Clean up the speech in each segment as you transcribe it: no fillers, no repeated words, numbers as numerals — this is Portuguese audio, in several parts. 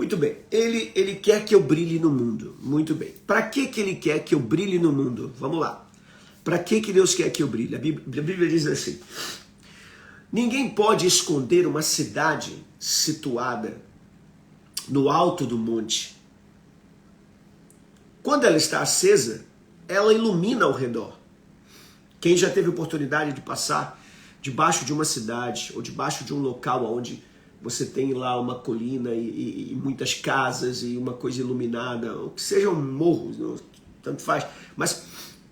Muito bem, ele quer que eu brilhe no mundo. Muito bem. Para que ele quer que eu brilhe no mundo? Vamos lá. Para que Deus quer que eu brilhe? A Bíblia diz assim: ninguém pode esconder uma cidade situada no alto do monte. Quando ela está acesa, ela ilumina ao redor. Quem já teve oportunidade de passar debaixo de uma cidade ou debaixo de um local onde você tem lá uma colina e muitas casas e uma coisa iluminada, ou que seja um morro, tanto faz, mas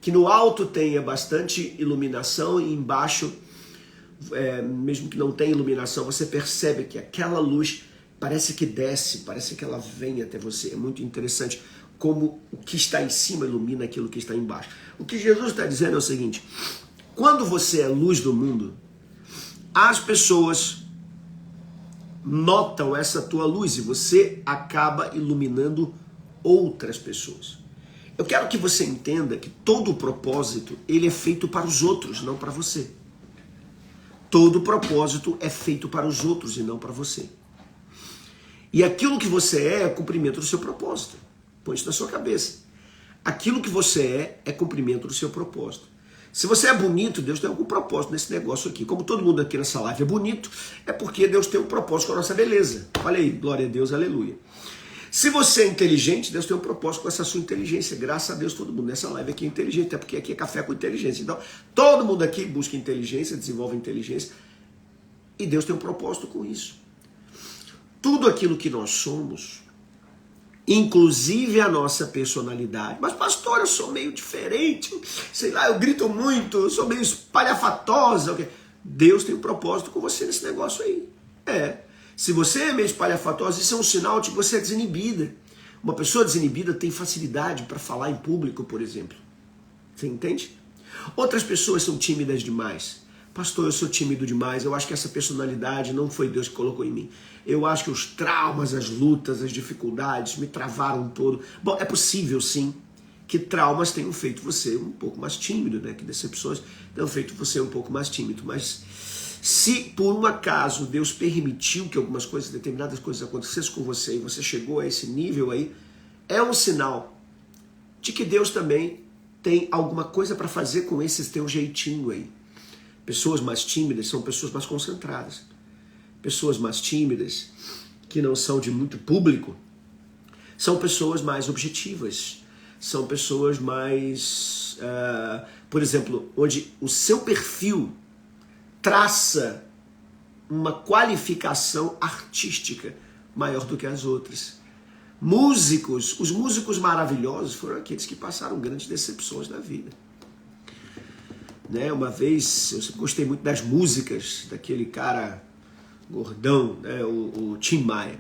que no alto tenha bastante iluminação e embaixo, mesmo que não tenha iluminação, você percebe que aquela luz parece que desce, parece que ela vem até você. É muito interessante como o que está em cima ilumina aquilo que está embaixo. O que Jesus está dizendo é o seguinte: quando você é luz do mundo, as pessoas notam essa tua luz e você acaba iluminando outras pessoas. Eu quero que você entenda que todo o propósito, ele é feito para os outros, não para você. Todo propósito é feito para os outros e não para você. E aquilo que você é o cumprimento do seu propósito. Põe isso na sua cabeça. Aquilo que você é cumprimento do seu propósito. Se você é bonito, Deus tem algum propósito nesse negócio aqui. Como todo mundo aqui nessa live é bonito, é porque Deus tem um propósito com a nossa beleza. Olha aí, glória a Deus, aleluia. Se você é inteligente, Deus tem um propósito com essa sua inteligência. Graças a Deus, todo mundo nessa live aqui é inteligente, até porque aqui é café com inteligência. Então, todo mundo aqui busca inteligência, desenvolve inteligência, e Deus tem um propósito com isso. Tudo aquilo que nós somos, inclusive a nossa personalidade. Mas pastor, eu sou meio diferente, sei lá, eu grito muito, eu sou meio espalhafatosa. Deus tem um propósito com você nesse negócio aí. Se você é meio espalhafatosa, isso é um sinal de que você é desinibida. Uma pessoa desinibida tem facilidade para falar em público, por exemplo. Você entende? Outras pessoas são tímidas demais. Pastor, eu sou tímido demais, eu acho que essa personalidade não foi Deus que colocou em mim. Eu acho que os traumas, as lutas, as dificuldades me travaram todo. Bom, é possível sim que traumas tenham feito você um pouco mais tímido, né? Que decepções tenham feito você um pouco mais tímido. Mas se por um acaso Deus permitiu que algumas coisas, determinadas coisas acontecessem com você e você chegou a esse nível aí, é um sinal de que Deus também tem alguma coisa para fazer com esse teu jeitinho aí. Pessoas mais tímidas são pessoas mais concentradas. Pessoas mais tímidas, que não são de muito público, são pessoas mais objetivas. São pessoas mais, por exemplo, onde o seu perfil traça uma qualificação artística maior do que as outras. Músicos, os músicos maravilhosos foram aqueles que passaram grandes decepções na vida. Né? Uma vez, eu sempre gostei muito das músicas daquele cara gordão, né? o Tim Maia.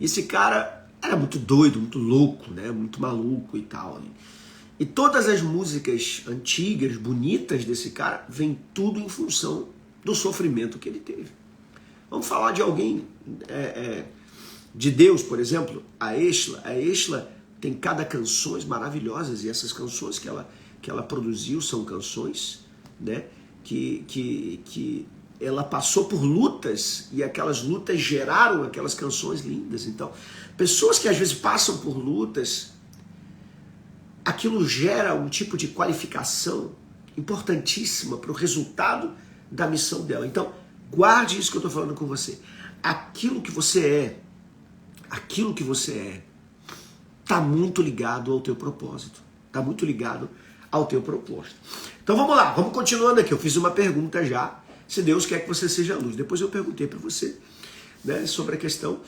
Esse cara era muito doido, muito louco, né? Muito maluco e tal. E todas as músicas antigas, bonitas desse cara, vem tudo em função do sofrimento que ele teve. Vamos falar de alguém, de Deus, por exemplo, a Exla. A Exla tem cada canções maravilhosas, e essas canções que ela produziu são canções, né, que ela passou por lutas, e aquelas lutas geraram aquelas canções lindas. Então, pessoas que às vezes passam por lutas, aquilo gera um tipo de qualificação importantíssima para o resultado da missão dela. Então, guarde isso que eu estou falando com você. Aquilo que você é, está muito ligado ao teu propósito. Está muito ligado ao teu propósito. Então vamos lá, vamos continuando aqui. Eu fiz uma pergunta já, se Deus quer que você seja luz. Depois eu perguntei para você, né, sobre a questão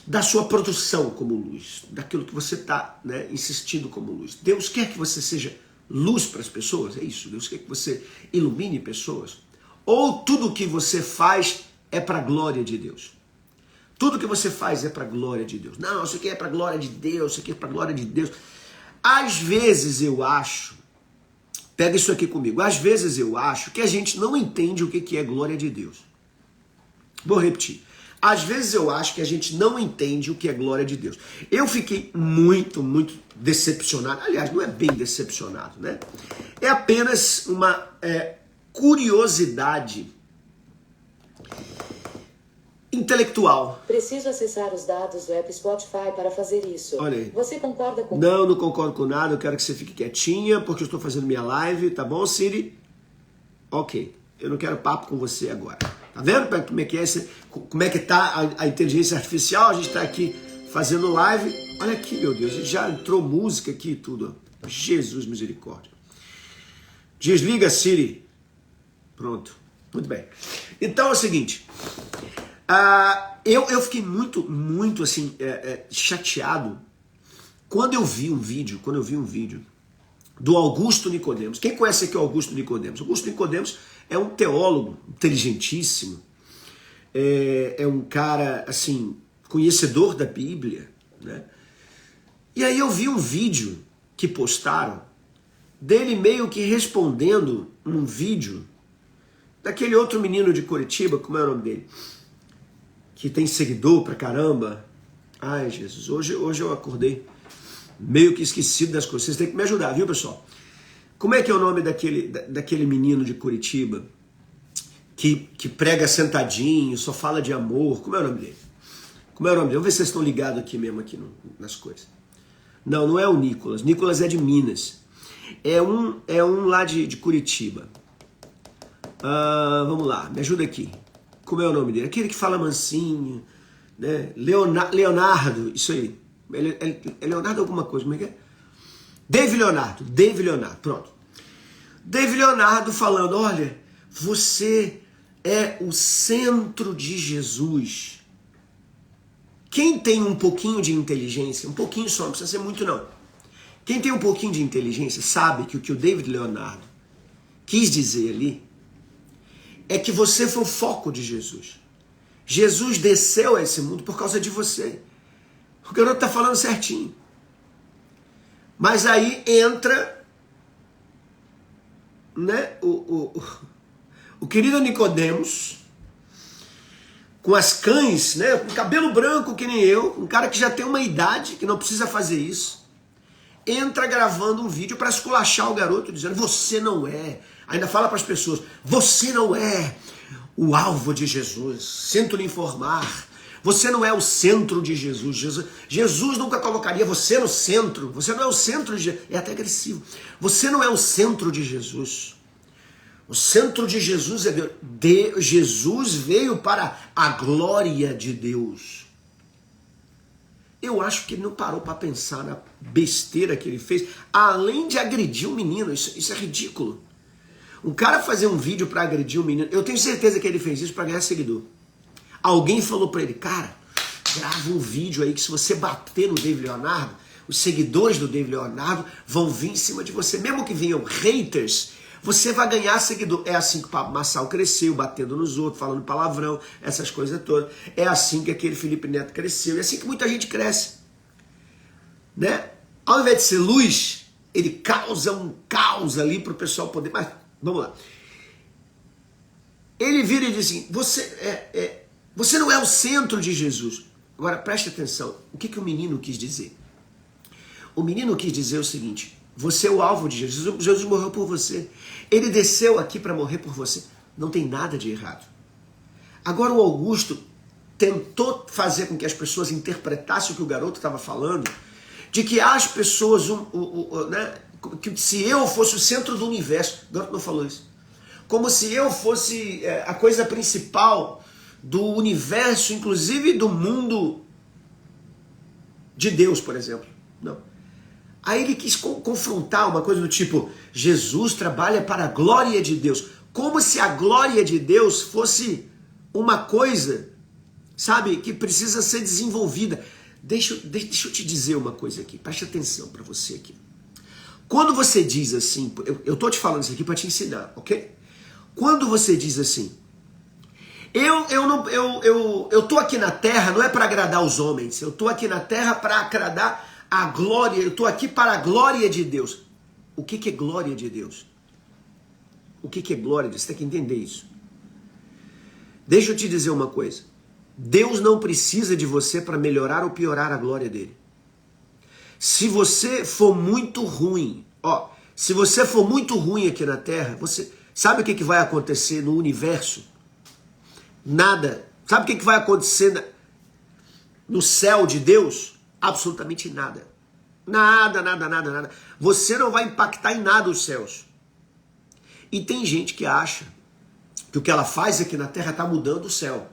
da sua produção como luz, daquilo que você está, né, insistindo como luz. Deus quer que você seja luz para as pessoas, é isso? Deus quer que você ilumine pessoas? Ou tudo o que você faz é para a glória de Deus? Tudo que você faz é para a glória de Deus. Não, isso aqui é para a glória de Deus, isso aqui é para a glória de Deus. Às vezes eu acho, pega isso aqui comigo, às vezes eu acho que a gente não entende o que é glória de Deus. Vou repetir. Às vezes eu acho que a gente não entende o que é glória de Deus. Eu fiquei muito, muito decepcionado. Aliás, não é bem decepcionado, né? É apenas uma curiosidade intelectual. Preciso acessar os dados do app Spotify para fazer isso. Olha aí. Você concorda com... Não, não concordo com nada. Eu quero que você fique quietinha, porque eu estou fazendo minha live. Tá bom, Siri? Ok. Eu não quero papo com você agora. Tá vendo como é que é como é que tá a inteligência artificial? A gente está aqui fazendo live. Olha aqui, meu Deus. Já entrou música aqui e tudo. Jesus, misericórdia. Desliga, Siri. Pronto. Muito bem. Então é o seguinte. Eu fiquei muito assim, chateado quando eu vi um vídeo do Augusto Nicodemos. Quem conhece aqui o Augusto Nicodemos? Augusto Nicodemos é um teólogo inteligentíssimo, é um cara assim, conhecedor da Bíblia, né? E aí eu vi um vídeo que postaram dele meio que respondendo um vídeo daquele outro menino de Curitiba, como é o nome dele? Que tem seguidor pra caramba. Ai, Jesus, hoje eu acordei meio que esquecido das coisas. Vocês têm que me ajudar, viu, pessoal? Como é que é o nome daquele menino de Curitiba que prega sentadinho, só fala de amor? Como é o nome dele? Como é o nome dele? Vamos ver se vocês estão ligados aqui mesmo aqui nas coisas. Não é o Nicolas. Nicolas é de Minas. É um lá de Curitiba. Vamos lá, me ajuda aqui. Como é o nome dele? Aquele que fala mansinho, né? Leonardo, isso aí. É Leonardo alguma coisa, como é que é? Dave Leonardo, pronto. Dave Leonardo falando, olha, você é o centro de Jesus. Quem tem um pouquinho de inteligência, um pouquinho só, não precisa ser muito não. Quem tem um pouquinho de inteligência sabe que o que o David Leonardo quis dizer ali é que você foi o foco de Jesus. Jesus desceu a esse mundo por causa de você. O garoto está falando certinho. Mas aí entra, né, o querido Nicodemos, com as cães, né, com cabelo branco que nem eu, um cara que já tem uma idade, que não precisa fazer isso, entra gravando um vídeo para esculachar o garoto, dizendo, você não é. Ainda fala para as pessoas, você não é o alvo de Jesus, sinto lhe informar. Você não é o centro de Jesus. Jesus nunca colocaria você no centro. Você não é o centro de Jesus. É até agressivo. Você não é o centro de Jesus. O centro de Jesus é Deus. Jesus veio para a glória de Deus. Eu acho que ele não parou para pensar na besteira que ele fez, além de agredir o menino. Isso é ridículo. Um cara fazer um vídeo para agredir o menino, eu tenho certeza que ele fez isso para ganhar seguidor. Alguém falou para ele, cara, grava um vídeo aí que se você bater no David Leonardo, os seguidores do David Leonardo vão vir em cima de você. Mesmo que venham haters, você vai ganhar seguidor. É assim que o Pablo Marçal cresceu, batendo nos outros, falando palavrão, essas coisas todas. É assim que aquele Felipe Neto cresceu. É assim que muita gente cresce. Né? Ao invés de ser luz, ele causa um caos ali para o pessoal poder... Mas vamos lá. Ele vira e diz assim, você não é o centro de Jesus. Agora, preste atenção. O que o menino quis dizer? O menino quis dizer o seguinte, você é o alvo de Jesus. Jesus morreu por você. Ele desceu aqui para morrer por você. Não tem nada de errado. Agora, o Augusto tentou fazer com que as pessoas interpretassem o que o garoto estava falando, de que as pessoas, né, que se eu fosse o centro do universo. O garoto não falou isso. Como se eu fosse a coisa principal do universo, inclusive do mundo de Deus, por exemplo. Não. Aí ele quis confrontar uma coisa do tipo, Jesus trabalha para a glória de Deus. Como se a glória de Deus fosse uma coisa, sabe, que precisa ser desenvolvida. Deixa eu te dizer uma coisa aqui, preste atenção para você aqui. Quando você diz assim, eu tô te falando isso aqui para te ensinar, ok? Quando você diz assim, eu tô aqui na terra não é para agradar os homens, eu tô aqui na terra para agradar a glória, eu tô aqui para a glória de Deus. O que é glória de Deus? O que é glória de Deus? Você tem que entender isso. Deixa eu te dizer uma coisa. Deus não precisa de você para melhorar ou piorar a glória dele. Se você for muito ruim, se você for muito ruim aqui na terra, você sabe o que vai acontecer no universo? Nada Sabe o que vai acontecer no céu de Deus? Absolutamente nada. Nada, nada, nada, nada. Você não vai impactar em nada os céus. E tem gente que acha que o que ela faz aqui na terra está mudando o céu.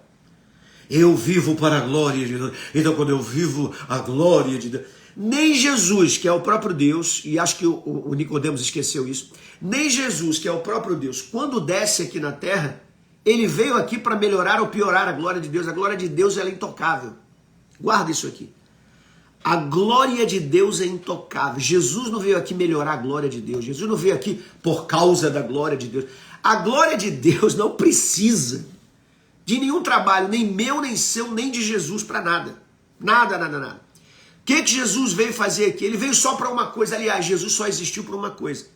Eu vivo para a glória de Deus. Então quando eu vivo a glória de Deus... Nem Jesus, que é o próprio Deus, e acho que o Nicodemos esqueceu isso, nem Jesus, que é o próprio Deus, quando desce aqui na terra, ele veio aqui para melhorar ou piorar a glória de Deus. A glória de Deus ela é intocável. Guarda isso aqui. A glória de Deus é intocável. Jesus não veio aqui melhorar a glória de Deus. Jesus não veio aqui por causa da glória de Deus. A glória de Deus não precisa de nenhum trabalho, nem meu, nem seu, nem de Jesus para nada. Nada, nada, nada. O que Jesus veio fazer aqui? Ele veio só para uma coisa. Aliás, Jesus só existiu para uma coisa.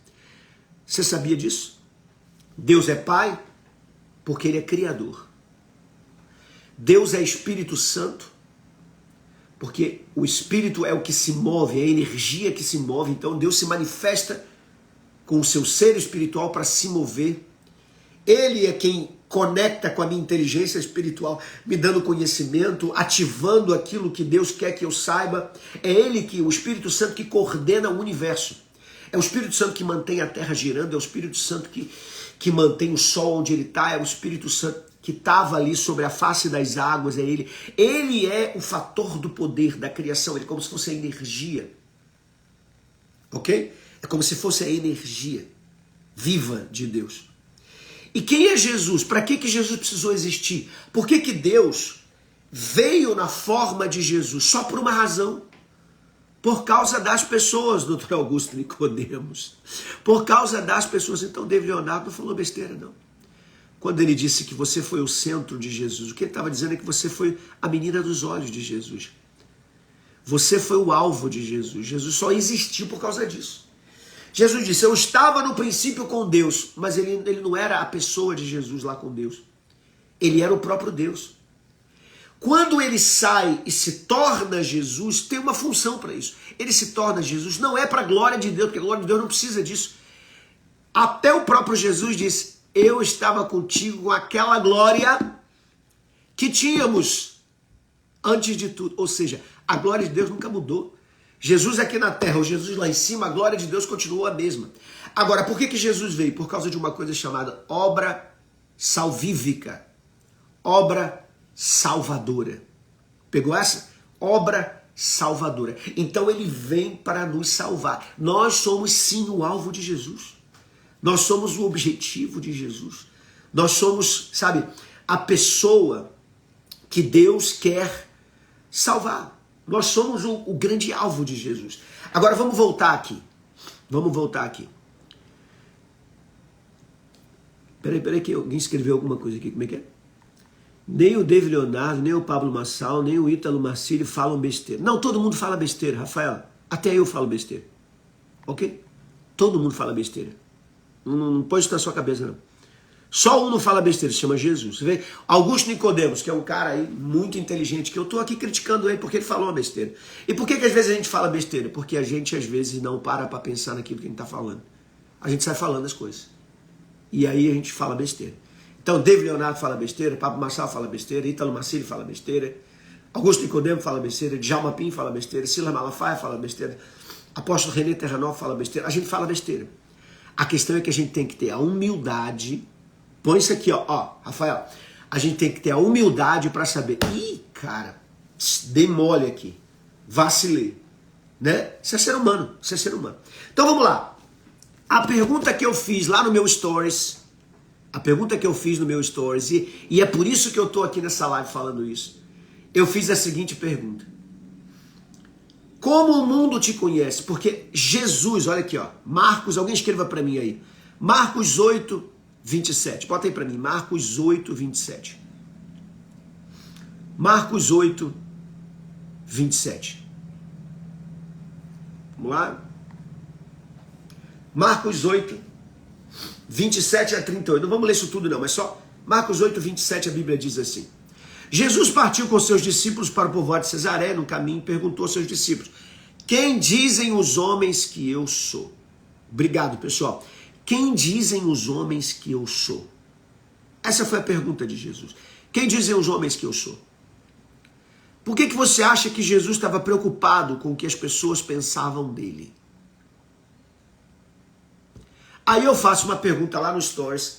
Você sabia disso? Deus é Pai porque Ele é Criador. Deus é Espírito Santo porque o Espírito é o que se move, é a energia que se move. Então Deus se manifesta com o seu ser espiritual para se mover. Ele é quem conecta com a minha inteligência espiritual, me dando conhecimento, ativando aquilo que Deus quer que eu saiba. É Ele, o Espírito Santo, que coordena o universo. É o Espírito Santo que mantém a terra girando, é o Espírito Santo que mantém o sol onde ele está, é o Espírito Santo que estava ali sobre a face das águas, é Ele. Ele é o fator do poder, da criação, ele é como se fosse a energia. Ok? É como se fosse a energia viva de Deus. E quem é Jesus? Para que Jesus precisou existir? Por que Deus veio na forma de Jesus? Só por uma razão. Por causa das pessoas, doutor Augusto Nicodemos. Por causa das pessoas. Então, David Leonardo não falou besteira, não. Quando ele disse que você foi o centro de Jesus, o que ele estava dizendo é que você foi a menina dos olhos de Jesus. Você foi o alvo de Jesus. Jesus só existiu por causa disso. Jesus disse, eu estava no princípio com Deus, mas ele não era a pessoa de Jesus lá com Deus. Ele era o próprio Deus. Quando ele sai e se torna Jesus, tem uma função para isso. Ele se torna Jesus, não é para a glória de Deus, porque a glória de Deus não precisa disso. Até o próprio Jesus disse, eu estava contigo com aquela glória que tínhamos antes de tudo. Ou seja, a glória de Deus nunca mudou. Jesus aqui na terra, ou Jesus lá em cima, a glória de Deus continuou a mesma. Agora, por que Jesus veio? Por causa de uma coisa chamada obra salvífica. Obra salvadora. Pegou essa? Obra salvadora. Então ele vem para nos salvar. Nós somos sim o alvo de Jesus. Nós somos o objetivo de Jesus. Nós somos, sabe, a pessoa que Deus quer salvar. Nós somos o grande alvo de Jesus. Agora vamos voltar aqui. Vamos voltar aqui. Peraí que alguém escreveu alguma coisa aqui. Como é que é? Nem o David Leonardo, nem o Pablo Massal, nem o Ítalo Marcílio falam besteira. Não, todo mundo fala besteira, Rafael. Até eu falo besteira. Ok? Todo mundo fala besteira. Não pode estar na sua cabeça, não. Só um não fala besteira, se chama Jesus. Você vê? Augusto Nicodemos, que é um cara aí muito inteligente, que eu estou aqui criticando ele porque ele falou uma besteira. E por que às vezes a gente fala besteira? Porque a gente às vezes não para pensar naquilo que a gente está falando. A gente sai falando as coisas. E aí a gente fala besteira. Então, David Leonardo fala besteira, Pablo Massal fala besteira, Ítalo Marcílio fala besteira, Augusto Nicodemo fala besteira, Djalma Pim fala besteira, Silas Malafaia fala besteira, Apóstolo René Terranov fala besteira. A gente fala besteira. A questão é que a gente tem que ter a humildade. Põe isso aqui, ó, Rafael. A gente tem que ter a humildade para saber. Ih, cara, dei mole aqui. Vacilei. Né? Isso é ser humano. Isso é ser humano. Então vamos lá. A pergunta que eu fiz lá no meu Stories. E é por isso que eu estou aqui nessa live falando isso. Eu fiz a seguinte pergunta. Como o mundo te conhece? Porque Jesus, olha aqui, ó. Marcos, alguém escreva para mim aí. Marcos 8, 27. Bota aí para mim. Marcos 8, 27. Marcos 8, 27. Vamos lá? Marcos 8, 27 a 38. Não vamos ler isso tudo não, mas só Marcos 8, 27, a Bíblia diz assim. Jesus partiu com seus discípulos para o povoado de Cesaré. No caminho perguntou aos seus discípulos, quem dizem os homens que eu sou? Obrigado, pessoal. Quem dizem os homens que eu sou? Essa foi a pergunta de Jesus. Quem dizem os homens que eu sou? Por que você acha que Jesus estava preocupado com o que as pessoas pensavam dele? Aí eu faço uma pergunta lá no Stories.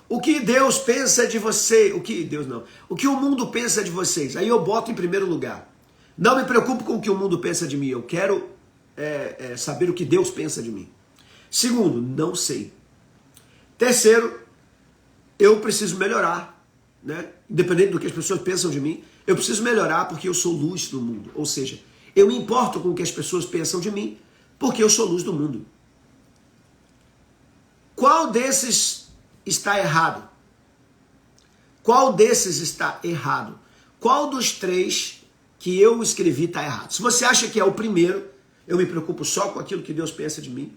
O que Deus pensa de você? O que o mundo pensa de vocês? Aí eu boto em primeiro lugar. Não me preocupo com o que o mundo pensa de mim. Eu quero saber o que Deus pensa de mim. Segundo, não sei. Terceiro, eu preciso melhorar. Né? Independente do que as pessoas pensam de mim, eu preciso melhorar porque eu sou luz do mundo. Ou seja, eu me importo com o que as pessoas pensam de mim porque eu sou luz do mundo. Qual desses está errado? Qual desses está errado? Qual dos três que eu escrevi está errado? Se você acha que é o primeiro, eu me preocupo só com aquilo que Deus pensa de mim,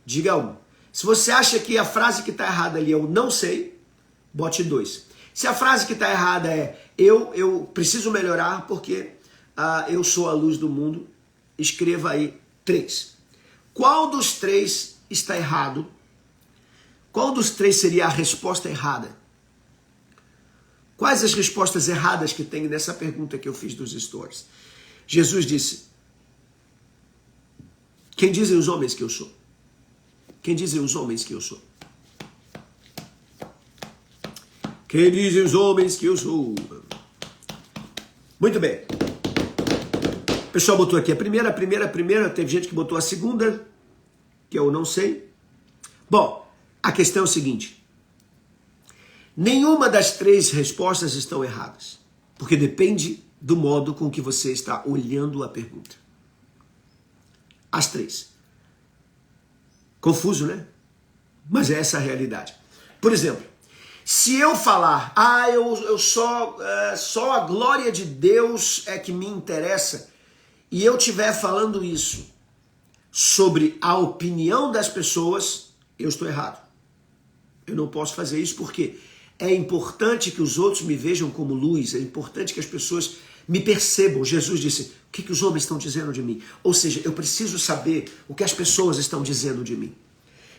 diga 1. Se você acha que a frase que está errada ali é o não sei, bote 2. Se a frase que está errada é eu preciso melhorar porque eu sou a luz do mundo, escreva aí 3. Qual dos três está errado? Qual dos três seria a resposta errada? Quais as respostas erradas que tem nessa pergunta que eu fiz dos stories? Jesus disse: quem dizem os homens que eu sou? Quem dizem os homens que eu sou? Quem dizem os homens que eu sou? Muito bem. O pessoal botou aqui a primeira. Teve gente que botou a segunda, que eu não sei. Bom, a questão é o seguinte. Nenhuma das três respostas estão erradas. Porque depende do modo com que você está olhando a pergunta. As três. Confuso, né? Mas é essa a realidade. Por exemplo, se eu falar, eu só a glória de Deus é que me interessa, e eu estiver falando isso sobre a opinião das pessoas, eu estou errado. Eu não posso fazer isso porque é importante que os outros me vejam como luz, é importante que as pessoas me percebam. Jesus disse, o que os homens estão dizendo de mim? Ou seja, eu preciso saber o que as pessoas estão dizendo de mim.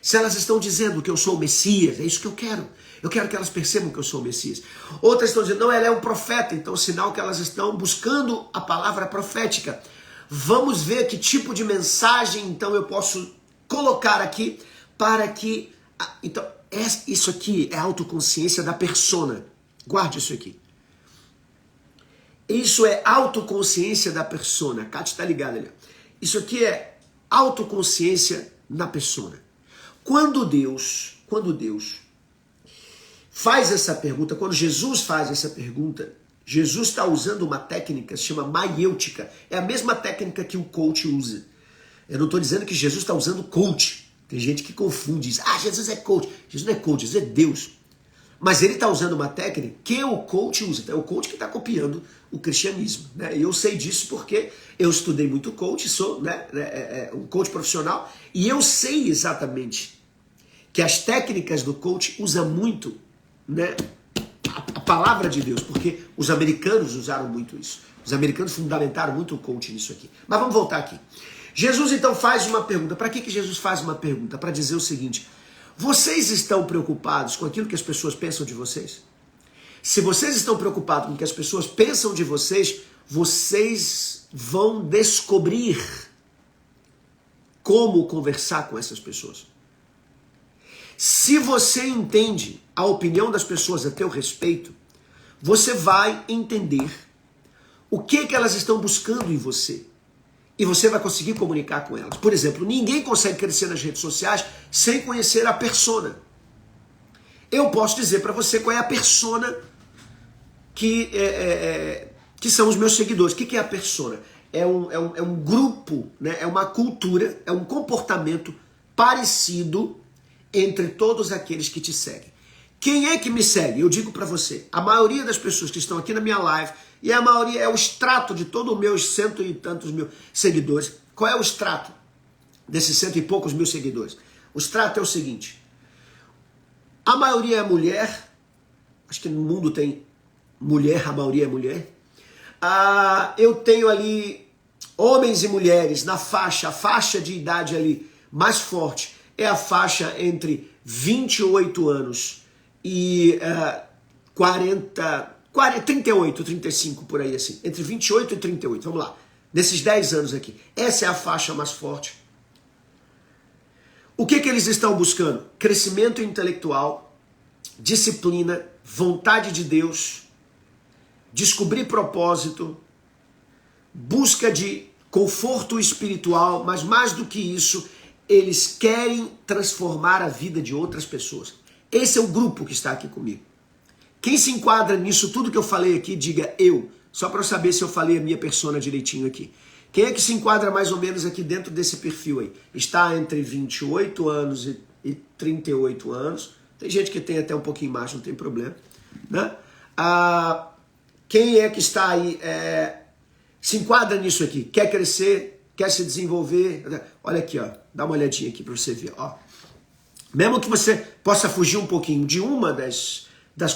Se elas estão dizendo que eu sou o Messias, é isso que eu quero. Eu quero que elas percebam que eu sou o Messias. Outras estão dizendo, não, ela é um profeta. Então, sinal que elas estão buscando a palavra profética. Vamos ver que tipo de mensagem, então, eu posso colocar aqui para que... Então, isso aqui é a autoconsciência da persona. Guarde isso aqui. Isso é autoconsciência da persona. Cátia está ligada ali. Isso aqui é autoconsciência na persona. Quando Deus faz essa pergunta, quando Jesus faz essa pergunta, Jesus está usando uma técnica que se chama maiêutica. É a mesma técnica que o coach usa. Eu não estou dizendo que Jesus está usando coach. Tem gente que confunde, diz, Jesus é coach. Jesus não é coach, Jesus é Deus. Mas ele está usando uma técnica que o coach usa. Então é o coach que está copiando o cristianismo. Né? E eu sei disso porque eu estudei muito coach, sou um coach profissional, e eu sei exatamente que as técnicas do coach usam muito, né, a palavra de Deus, porque os americanos usaram muito isso. Os americanos fundamentaram muito o coach nisso aqui. Mas vamos voltar aqui. Jesus então faz uma pergunta. Para que Jesus faz uma pergunta? Para dizer o seguinte: vocês estão preocupados com aquilo que as pessoas pensam de vocês? Se vocês estão preocupados com o que as pessoas pensam de vocês, vocês vão descobrir como conversar com essas pessoas. Se você entende a opinião das pessoas a teu respeito, você vai entender o que elas estão buscando em você. E você vai conseguir comunicar com elas. Por exemplo, ninguém consegue crescer nas redes sociais sem conhecer a persona. Eu posso dizer para você qual é a persona que são os meus seguidores. O que é a persona? É um grupo, né? É uma cultura, é um comportamento parecido entre todos aqueles que te seguem. Quem é que me segue? Eu digo para você, a maioria das pessoas que estão aqui na minha live, e a maioria é o extrato de todos os meus 100 e tantos mil seguidores. Qual é o extrato desses 100 e poucos mil seguidores? O extrato é o seguinte: a maioria é mulher, acho que no mundo tem mulher, a maioria é mulher. Eu tenho ali homens e mulheres na faixa, a faixa de idade ali mais forte é a faixa entre 28 anos e 40 38, 35 por aí assim, entre 28 e 38, vamos lá. Nesses 10 anos aqui. Essa é a faixa mais forte. O que eles estão buscando? Crescimento intelectual, disciplina, vontade de Deus, descobrir propósito, busca de conforto espiritual, mas mais do que isso, eles querem transformar a vida de outras pessoas. Esse é o grupo que está aqui comigo. Quem se enquadra nisso tudo que eu falei aqui, diga eu, só para eu saber se eu falei a minha persona direitinho aqui. Quem é que se enquadra mais ou menos aqui dentro desse perfil aí? Está entre 28 anos e 38 anos. Tem gente que tem até um pouquinho mais, não tem problema. Né? Quem é que está aí, se enquadra nisso aqui? Quer crescer, quer se desenvolver? Olha aqui, ó, dá uma olhadinha aqui para você ver. Ó. Mesmo que você possa fugir um pouquinho de uma das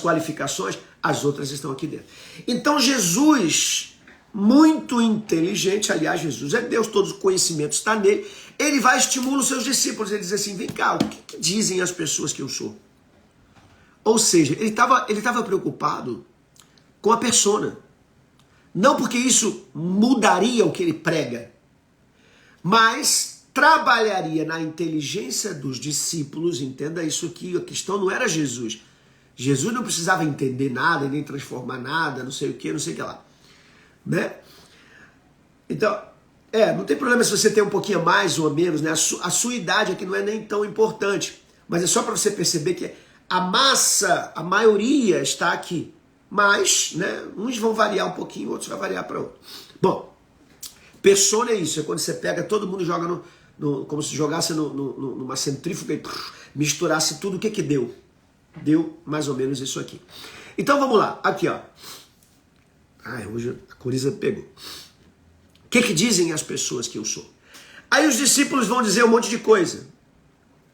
qualificações, as outras estão aqui dentro. Então Jesus, muito inteligente, aliás, Jesus é Deus, todo o conhecimento está nele, ele vai estimular os seus discípulos, ele diz assim, vem cá, o que dizem as pessoas que eu sou? Ou seja, ele estava preocupado com a persona. Não porque isso mudaria o que ele prega, mas trabalharia na inteligência dos discípulos, entenda isso aqui, a questão não era Jesus. Jesus não precisava entender nada, nem transformar nada, não sei o que, não sei o que lá. Né? Então, não tem problema se você tem um pouquinho a mais ou a menos, né? A sua idade aqui não é nem tão importante, mas é só para você perceber que a massa, a maioria está aqui. Mas, né, uns vão variar um pouquinho, outros vão variar para outro. Bom, persona é isso, é quando você pega, todo mundo joga como se jogasse numa centrífuga e misturasse tudo, o que deu? Deu mais ou menos isso aqui. Então vamos lá, aqui ó. Hoje a Coriza pegou. O que dizem as pessoas que eu sou? Aí os discípulos vão dizer um monte de coisa.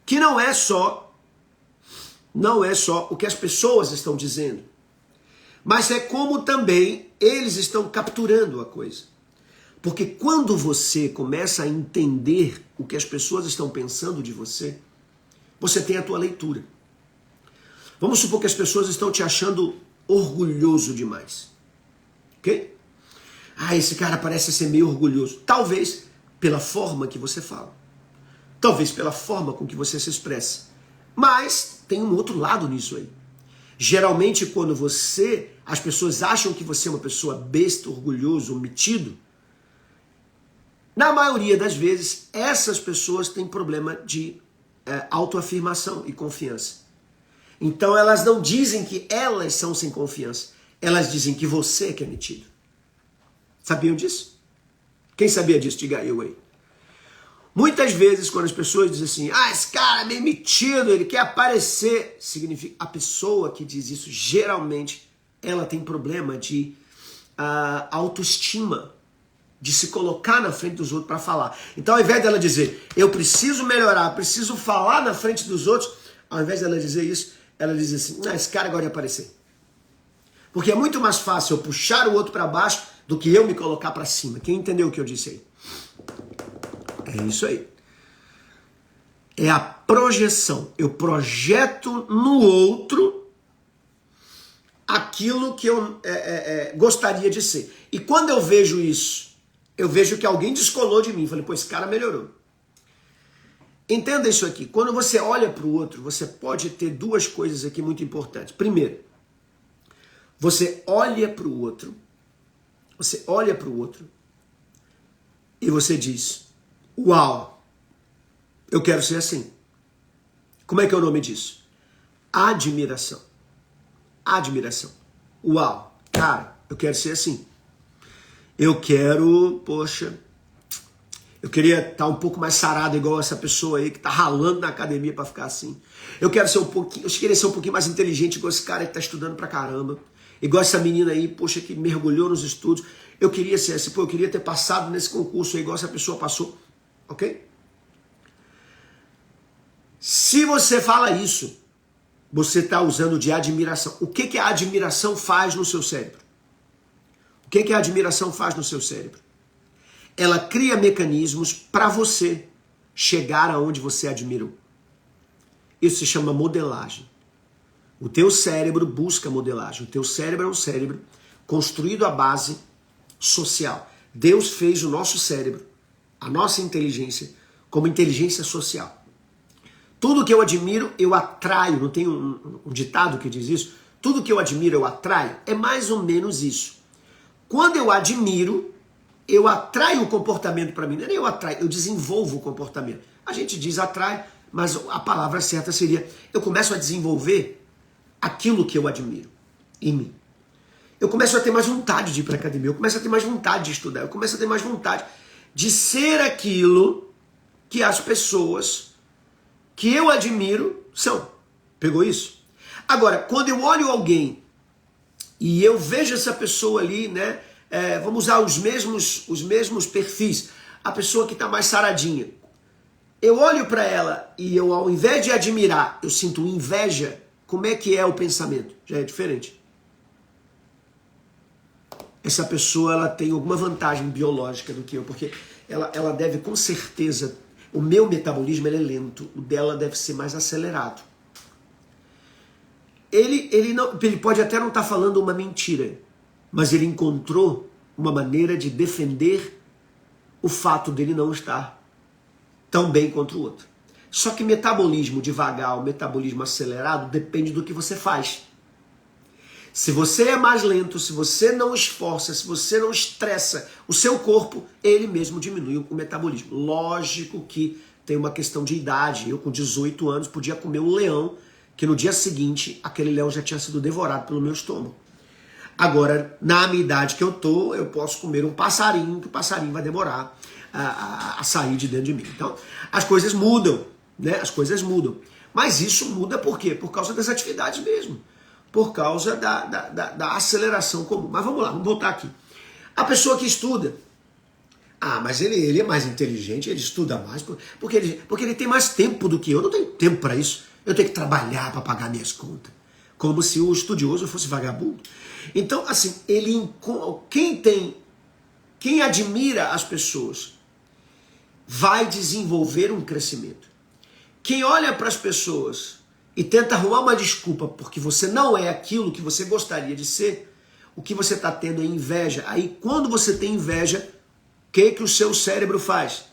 Que não é só o que as pessoas estão dizendo. Mas é como também eles estão capturando a coisa. Porque quando você começa a entender o que as pessoas estão pensando de você, você tem a tua leitura. Vamos supor que as pessoas estão te achando orgulhoso demais. Ok? Esse cara parece ser meio orgulhoso. Talvez pela forma que você fala. Talvez pela forma com que você se expressa. Mas tem um outro lado nisso aí. Geralmente quando as pessoas acham que você é uma pessoa besta, orgulhoso, metido, na maioria das vezes essas pessoas têm problema de autoafirmação e confiança. Então elas não dizem que elas são sem confiança, elas dizem que você que é metido. Sabiam disso? Quem sabia disso? Diga eu aí. Muitas vezes quando as pessoas dizem assim, esse cara é meio metido, ele quer aparecer, significa a pessoa que diz isso, geralmente, ela tem problema de autoestima, de se colocar na frente dos outros para falar. Então ao invés dela dizer, eu preciso melhorar, preciso falar na frente dos outros, ao invés dela dizer isso, ela diz assim, esse cara gosta de aparecer. Porque é muito mais fácil eu puxar o outro para baixo do que eu me colocar para cima. Quem entendeu o que eu disse aí? É isso aí. É a projeção. Eu projeto no outro aquilo que eu gostaria de ser. E quando eu vejo isso, eu vejo que alguém descolou de mim. Falei, esse cara melhorou. Entenda isso aqui. Quando você olha para o outro, você pode ter duas coisas aqui muito importantes. Primeiro, você olha para o outro e você diz, uau, eu quero ser assim. Como é que é o nome disso? Admiração. Admiração. Uau, cara, eu quero ser assim. Eu quero, eu queria estar um pouco mais sarado igual essa pessoa aí que tá ralando na academia para ficar assim. Eu queria ser um pouquinho mais inteligente igual esse cara que tá estudando pra caramba. Igual essa menina aí, que mergulhou nos estudos. Eu queria ser assim, eu queria ter passado nesse concurso aí igual essa pessoa passou. Ok? Se você fala isso, você está usando de admiração. O que a admiração faz no seu cérebro? O que a admiração faz no seu cérebro? Ela cria mecanismos para você chegar aonde você admirou. Isso se chama modelagem. O teu cérebro busca modelagem. O teu cérebro é um cérebro construído à base social. Deus fez o nosso cérebro, a nossa inteligência, como inteligência social. Tudo que eu admiro, eu atraio. Não tem um ditado que diz isso? Tudo que eu admiro, eu atraio. É mais ou menos isso. Quando eu admiro, eu atraio o comportamento para mim. Não é nem eu atraio, eu desenvolvo o comportamento. A gente diz atrai, mas a palavra certa seria, eu começo a desenvolver aquilo que eu admiro em mim. Eu começo a ter mais vontade de ir para a academia, eu começo a ter mais vontade de estudar, eu começo a ter mais vontade de ser aquilo que as pessoas que eu admiro são. Pegou isso? Agora, quando eu olho alguém e eu vejo essa pessoa ali, né? Vamos usar os mesmos perfis. A pessoa que está mais saradinha. Eu olho para ela e eu, ao invés de admirar, eu sinto inveja. Como é que é o pensamento? Já é diferente. Essa pessoa ela tem alguma vantagem biológica do que eu, porque ela deve, com certeza, o meu metabolismo ele é lento, o dela deve ser mais acelerado. Ele pode até não estar falando uma mentira, mas ele encontrou uma maneira de defender o fato dele não estar tão bem contra o outro. Só que metabolismo devagar, o metabolismo acelerado, depende do que você faz. Se você é mais lento, se você não esforça, se você não estressa o seu corpo, ele mesmo diminui o metabolismo. Lógico que tem uma questão de idade. Eu com 18 anos podia comer um leão, que no dia seguinte aquele leão já tinha sido devorado pelo meu estômago. Agora, na minha idade que eu tô, eu posso comer um passarinho, que o passarinho vai demorar a sair de dentro de mim. Então, as coisas mudam, né? As coisas mudam. Mas isso muda por quê? Por causa das atividades mesmo. Por causa da aceleração comum. Mas vamos lá, vamos voltar aqui. A pessoa que estuda. Ah, mas ele é mais inteligente, ele estuda mais, porque ele tem mais tempo do que eu. Eu não tenho tempo para isso. Eu tenho que trabalhar para pagar minhas contas. Como se o estudioso fosse vagabundo. Então, assim, quem admira as pessoas vai desenvolver um crescimento. Quem olha para as pessoas e tenta arrumar uma desculpa porque você não é aquilo que você gostaria de ser, o que você está tendo é inveja. Aí, quando você tem inveja, o que o seu cérebro faz?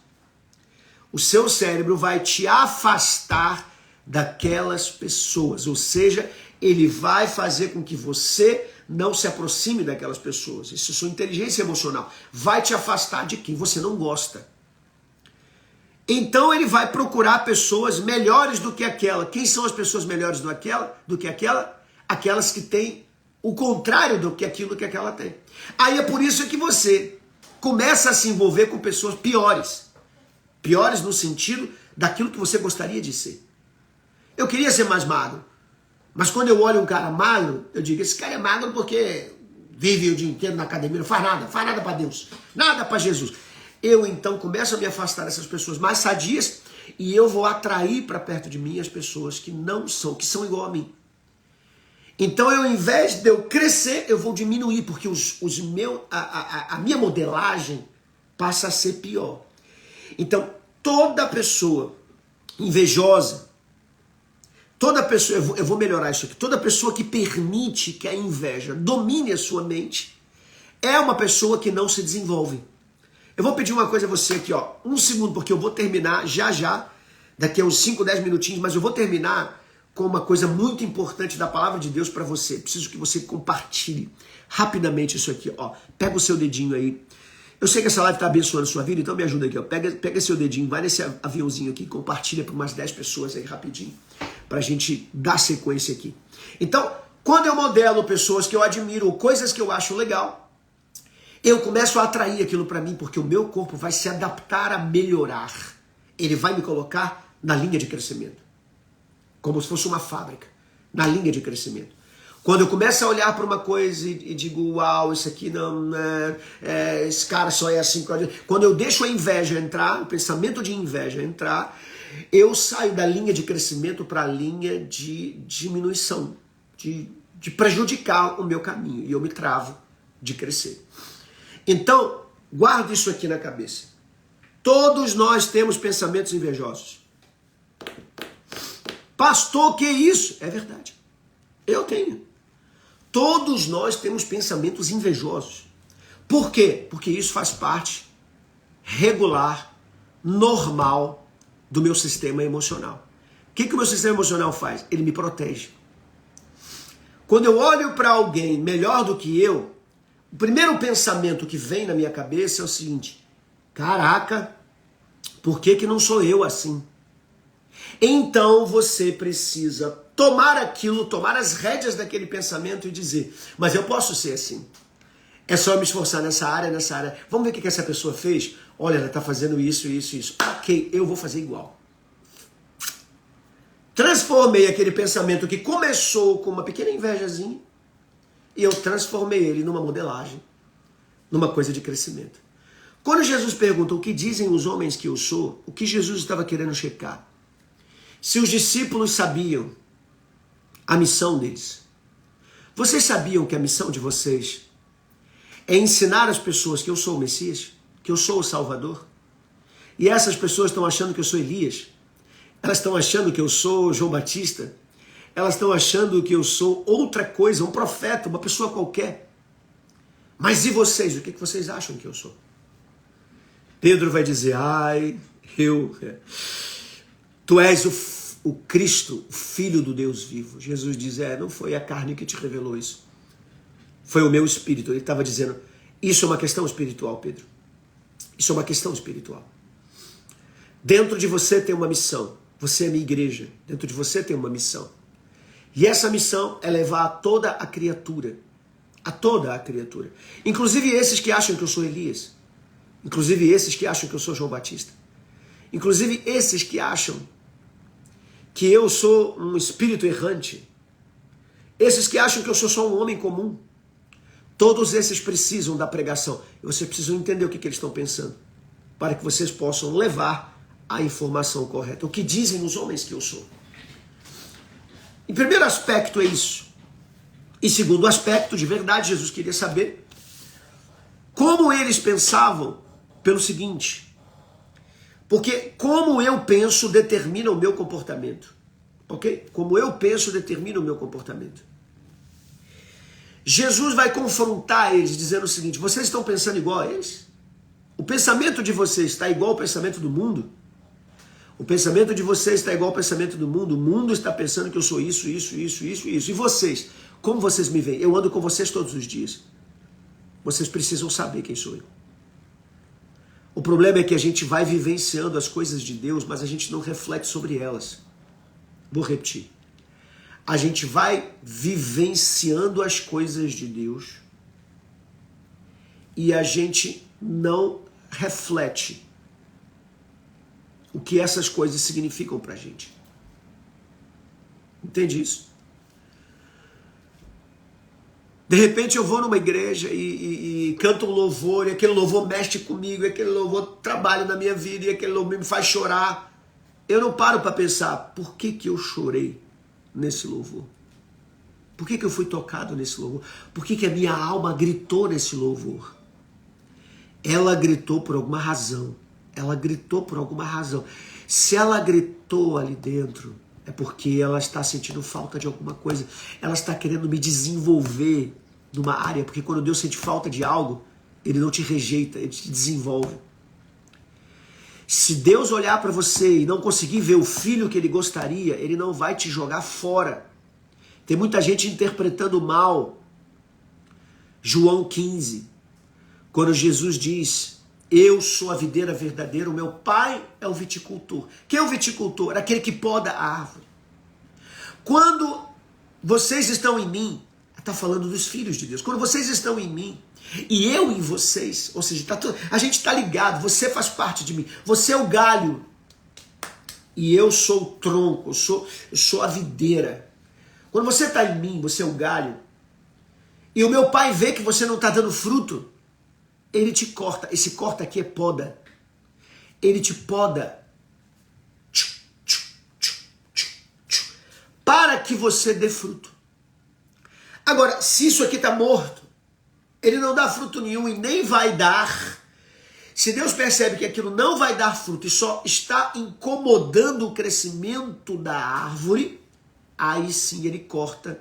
O seu cérebro vai te afastar daquelas pessoas, ou seja, ele vai fazer com que você não se aproxime daquelas pessoas. Isso é sua inteligência emocional. Vai te afastar de quem você não gosta. Então ele vai procurar pessoas melhores do que aquela. Quem são as pessoas melhores do que aquela? Aquelas que têm o contrário do que aquilo que aquela tem. Aí é por isso que você começa a se envolver com pessoas piores. Piores no sentido daquilo que você gostaria de ser. Eu queria ser mais magro. Mas quando eu olho um cara magro, eu digo, esse cara é magro porque vive o dia inteiro na academia, não faz nada para Deus, nada para Jesus. Eu então começo a me afastar dessas pessoas mais sadias e eu vou atrair para perto de mim as pessoas que não são, que são igual a mim. Então eu, ao invés de eu crescer, eu vou diminuir, porque a minha modelagem passa a ser pior. Então toda pessoa invejosa, toda pessoa, eu vou melhorar isso aqui, toda pessoa que permite que a inveja domine a sua mente é uma pessoa que não se desenvolve. Eu vou pedir uma coisa a você aqui, ó, um segundo, porque eu vou terminar já, daqui a uns 5, 10 minutinhos, mas eu vou terminar com uma coisa muito importante da palavra de Deus para você. Preciso que você compartilhe rapidamente isso aqui, ó. Pega o seu dedinho aí. Eu sei que essa live está abençoando a sua vida, então me ajuda aqui, ó. Pega seu dedinho, vai nesse aviãozinho aqui, compartilha para umas 10 pessoas aí rapidinho, para a gente dar sequência aqui. Então, quando eu modelo pessoas que eu admiro, ou coisas que eu acho legal, eu começo a atrair aquilo para mim, porque o meu corpo vai se adaptar a melhorar. Ele vai me colocar na linha de crescimento. Como se fosse uma fábrica, na linha de crescimento. Quando eu começo a olhar para uma coisa e digo, uau, isso aqui não, esse cara só é assim. Quando eu deixo a inveja entrar, o pensamento de inveja entrar, eu saio da linha de crescimento para a linha de diminuição, de prejudicar o meu caminho. E eu me travo de crescer. Então, guarde isso aqui na cabeça. Todos nós temos pensamentos invejosos. Pastor, que isso? É verdade. Eu tenho. Todos nós temos pensamentos invejosos. Por quê? Porque isso faz parte regular, normal do meu sistema emocional. O que o meu sistema emocional faz? Ele me protege. Quando eu olho para alguém melhor do que eu, o primeiro pensamento que vem na minha cabeça é o seguinte: caraca, por que não sou eu assim? Então você precisa tomar aquilo, tomar as rédeas daquele pensamento e dizer: mas eu posso ser assim. É só me esforçar nessa área, nessa área. Vamos ver o que essa pessoa fez? Olha, ela está fazendo isso, isso, isso. Ok, eu vou fazer igual. Transformei aquele pensamento que começou com uma pequena invejazinha e eu transformei ele numa modelagem, numa coisa de crescimento. Quando Jesus pergunta o que dizem os homens que eu sou, o que Jesus estava querendo checar? Se os discípulos sabiam a missão deles. Vocês sabiam que a missão de vocês é ensinar as pessoas que eu sou o Messias, que eu sou o Salvador? E essas pessoas estão achando que eu sou Elias. Elas estão achando que eu sou João Batista. Elas estão achando que eu sou outra coisa, um profeta, uma pessoa qualquer. Mas e vocês? O que vocês acham que eu sou? Pedro vai dizer: tu és o Cristo, o Filho do Deus vivo. Jesus diz: não foi a carne que te revelou isso. Foi o meu espírito. Ele estava dizendo: isso é uma questão espiritual, Pedro. Isso é uma questão espiritual. Dentro de você tem uma missão. Você é minha igreja. Dentro de você tem uma missão. E essa missão é levar a toda a criatura. A toda a criatura. Inclusive esses que acham que eu sou Elias. Inclusive esses que acham que eu sou João Batista. Inclusive esses que acham que eu sou um espírito errante. Esses que acham que eu sou só um homem comum. Todos esses precisam da pregação. E vocês precisam entender o que eles estão pensando, para que vocês possam levar a informação correta. O que dizem os homens que eu sou? Em primeiro aspecto é isso. E segundo aspecto, de verdade, Jesus queria saber como eles pensavam pelo seguinte: porque como eu penso determina o meu comportamento. Ok? Como eu penso determina o meu comportamento. Jesus vai confrontar eles dizendo o seguinte: vocês estão pensando igual a eles? O pensamento de vocês está igual ao pensamento do mundo? O pensamento de vocês está igual ao pensamento do mundo? O mundo está pensando que eu sou isso, isso, isso, isso, isso. E vocês? Como vocês me veem? Eu ando com vocês todos os dias. Vocês precisam saber quem sou eu. O problema é que a gente vai vivenciando as coisas de Deus, mas a gente não reflete sobre elas. Vou repetir. A gente vai vivenciando as coisas de Deus e a gente não reflete o que essas coisas significam pra gente. Entende isso? De repente eu vou numa igreja e canto um louvor, e aquele louvor mexe comigo, e aquele louvor trabalha na minha vida, e aquele louvor me faz chorar. Eu não paro para pensar: por que eu chorei nesse louvor? Por que eu fui tocado nesse louvor? Por que a minha alma gritou nesse louvor? Ela gritou por alguma razão. Ela gritou por alguma razão. Se ela gritou ali dentro, é porque ela está sentindo falta de alguma coisa. Ela está querendo me desenvolver numa área, porque quando Deus sente falta de algo, Ele não te rejeita, Ele te desenvolve. Se Deus olhar para você e não conseguir ver o filho que Ele gostaria, Ele não vai te jogar fora. Tem muita gente interpretando mal João 15, quando Jesus diz: eu sou a videira verdadeira, o meu pai é o viticultor. Quem é o viticultor? Aquele que poda a árvore. Quando vocês estão em mim, está falando dos filhos de Deus. Quando vocês estão em mim e eu em vocês, ou seja, a gente está ligado, você faz parte de mim. Você é o galho e eu sou o tronco, eu sou a videira. Quando você está em mim, você é o galho, e o meu pai vê que você não está dando fruto, Ele te corta. Esse corta aqui é poda. Ele te poda para que você dê fruto. Agora, se isso aqui está morto, ele não dá fruto nenhum e nem vai dar. Se Deus percebe que aquilo não vai dar fruto e só está incomodando o crescimento da árvore, aí sim Ele corta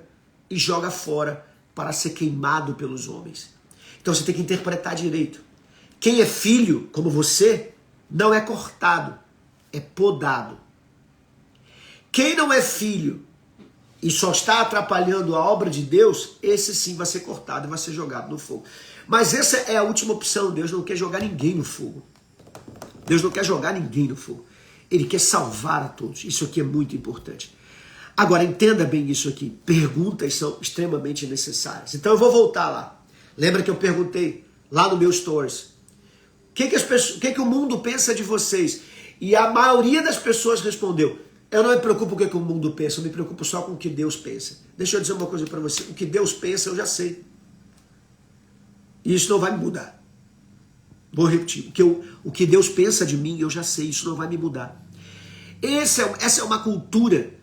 e joga fora para ser queimado pelos homens. Então você tem que interpretar direito. Quem é filho, como você, não é cortado, é podado. Quem não é filho e só está atrapalhando a obra de Deus, esse sim vai ser cortado e vai ser jogado no fogo. Mas essa é a última opção. Deus não quer jogar ninguém no fogo. Deus não quer jogar ninguém no fogo. Ele quer salvar a todos. Isso aqui é muito importante. Agora, entenda bem isso aqui. Perguntas são extremamente necessárias. Então eu vou voltar lá. Lembra que eu perguntei lá no meu Stories. O que o mundo pensa de vocês? E a maioria das pessoas respondeu: eu não me preocupo com o que o mundo pensa, eu me preocupo só com o que Deus pensa. Deixa eu dizer uma coisa para você. O que Deus pensa eu já sei. E isso não vai me mudar. Vou repetir. O que Deus pensa de mim eu já sei. Isso não vai me mudar. Essa é uma cultura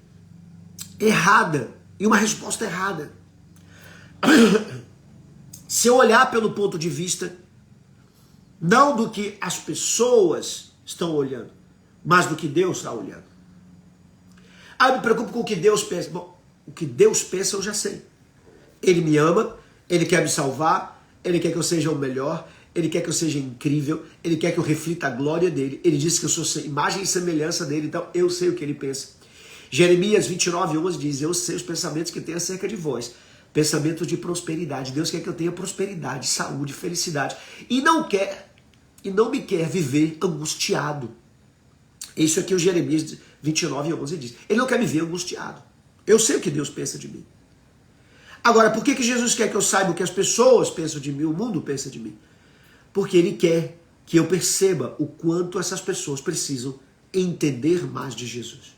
errada e uma resposta errada. Se eu olhar pelo ponto de vista não do que as pessoas estão olhando, mas do que Deus está olhando. Eu me preocupo com o que Deus pensa. Bom, o que Deus pensa eu já sei. Ele me ama, Ele quer me salvar, Ele quer que eu seja o melhor, Ele quer que eu seja incrível, Ele quer que eu reflita a glória dEle. Ele disse que eu sou imagem e semelhança dEle, então eu sei o que Ele pensa. Jeremias 29:11 diz: eu sei os pensamentos que tenho acerca de vós, pensamentos de prosperidade. Deus quer que eu tenha prosperidade, saúde, felicidade. E não me quer viver angustiado. Isso aqui o Jeremias 29:11 diz. Ele não quer me ver angustiado. Eu sei o que Deus pensa de mim. Agora, por que Jesus quer que eu saiba o que as pessoas pensam de mim, o mundo pensa de mim? Porque Ele quer que eu perceba o quanto essas pessoas precisam entender mais de Jesus.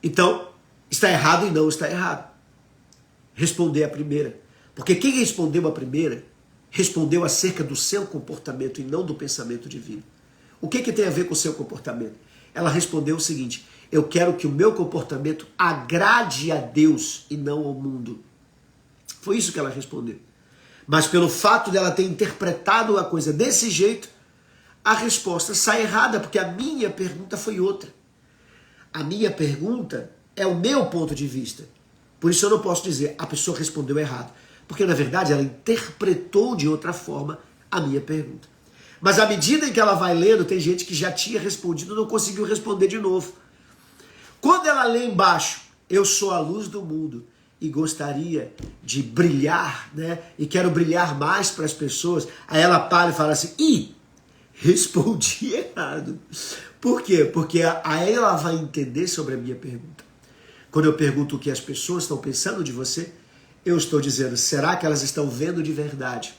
Então, está errado e não está errado responder a primeira. Porque quem respondeu a primeira, respondeu acerca do seu comportamento e não do pensamento divino. O que tem a ver com o seu comportamento? Ela respondeu o seguinte: eu quero que o meu comportamento agrade a Deus e não ao mundo. Foi isso que ela respondeu. Mas pelo fato dela ter interpretado a coisa desse jeito, a resposta sai errada, porque a minha pergunta foi outra. A minha pergunta é o meu ponto de vista. Por isso eu não posso dizer a pessoa respondeu errado. Porque na verdade ela interpretou de outra forma a minha pergunta. Mas à medida em que ela vai lendo, tem gente que já tinha respondido e não conseguiu responder de novo. Quando ela lê embaixo, eu sou a luz do mundo e gostaria de brilhar, né? E quero brilhar mais para as pessoas. Aí ela para e fala assim: respondi errado. Por quê? Porque aí ela vai entender sobre a minha pergunta. Quando eu pergunto o que as pessoas estão pensando de você, eu estou dizendo: será que elas estão vendo de verdade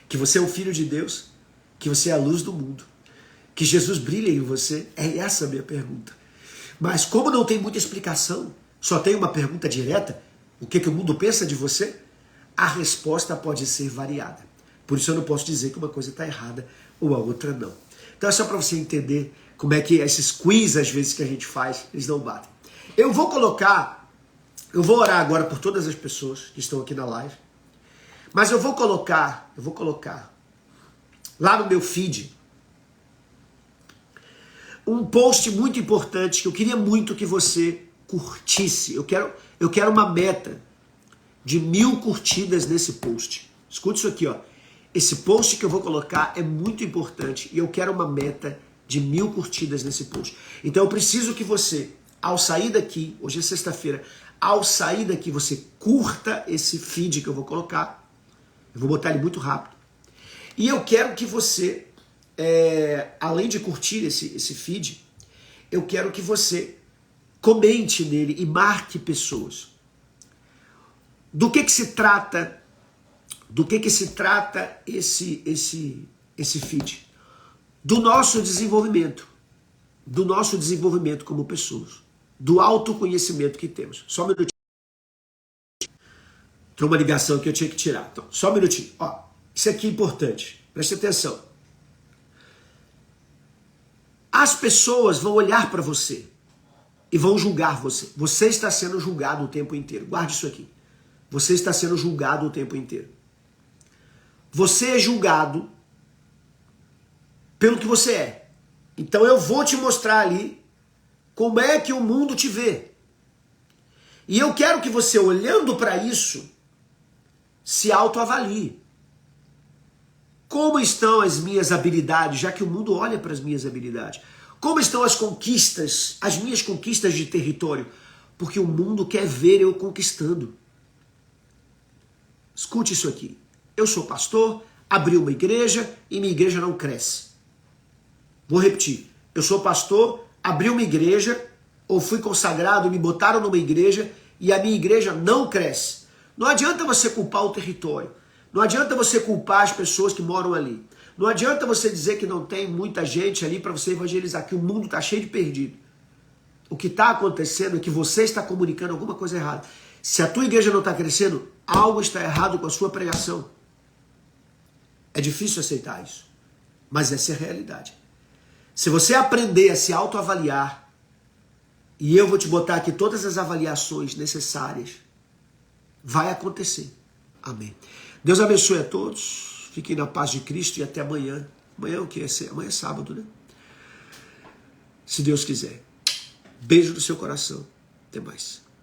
que você é um filho de Deus? Que você é a luz do mundo? Que Jesus brilha em você? É essa a minha pergunta. Mas como não tem muita explicação, só tem uma pergunta direta, o que o mundo pensa de você? A resposta pode ser variada. Por isso eu não posso dizer que uma coisa está errada ou a outra não. Então é só para você entender como é que esses quiz, às vezes, que a gente faz, eles não batem. Eu vou orar agora por todas as pessoas que estão aqui na live, mas eu vou colocar lá no meu feed um post muito importante que eu queria muito que você curtisse. Eu quero uma meta de 1000 curtidas nesse post. Escute isso aqui, ó. Esse post que eu vou colocar é muito importante e eu quero uma meta de 1000 curtidas nesse post. Então eu preciso que você, ao sair daqui, hoje é sexta-feira, ao sair daqui você curta esse feed que eu vou colocar. Eu vou botar ele muito rápido. E eu quero que você, além de curtir esse feed, eu quero que você comente nele e marque pessoas. Do que se trata? Do que se trata esse feed? Do nosso desenvolvimento. Do nosso desenvolvimento como pessoas. Do autoconhecimento que temos. Só um minutinho. Tem uma ligação que eu tinha que tirar. Então, só um minutinho. Ó, isso aqui é importante. Preste atenção. As pessoas vão olhar para você e vão julgar você. Você está sendo julgado o tempo inteiro. Guarde isso aqui. Você está sendo julgado o tempo inteiro. Você é julgado pelo que você é. Então eu vou te mostrar ali como é que o mundo te vê. E eu quero que você, olhando para isso, se autoavalie. Como estão as minhas habilidades, já que o mundo olha para as minhas habilidades? Como estão as conquistas, as minhas conquistas de território? Porque o mundo quer ver eu conquistando. Escute isso aqui. Eu sou pastor, abri uma igreja e minha igreja não cresce. Vou repetir. Eu sou pastor, abri uma igreja, ou fui consagrado, me botaram numa igreja e a minha igreja não cresce. Não adianta você culpar o território. Não adianta você culpar as pessoas que moram ali. Não adianta você dizer que não tem muita gente ali para você evangelizar, que o mundo está cheio de perdido. O que está acontecendo é que você está comunicando alguma coisa errada. Se a tua igreja não está crescendo, algo está errado com a sua pregação. É difícil aceitar isso, mas essa é a realidade. Se você aprender a se autoavaliar, e eu vou te botar aqui todas as avaliações necessárias, vai acontecer. Amém. Deus abençoe a todos. Fiquem na paz de Cristo e até amanhã. Amanhã o que? Amanhã é sábado, né? Se Deus quiser. Beijo no seu coração. Até mais.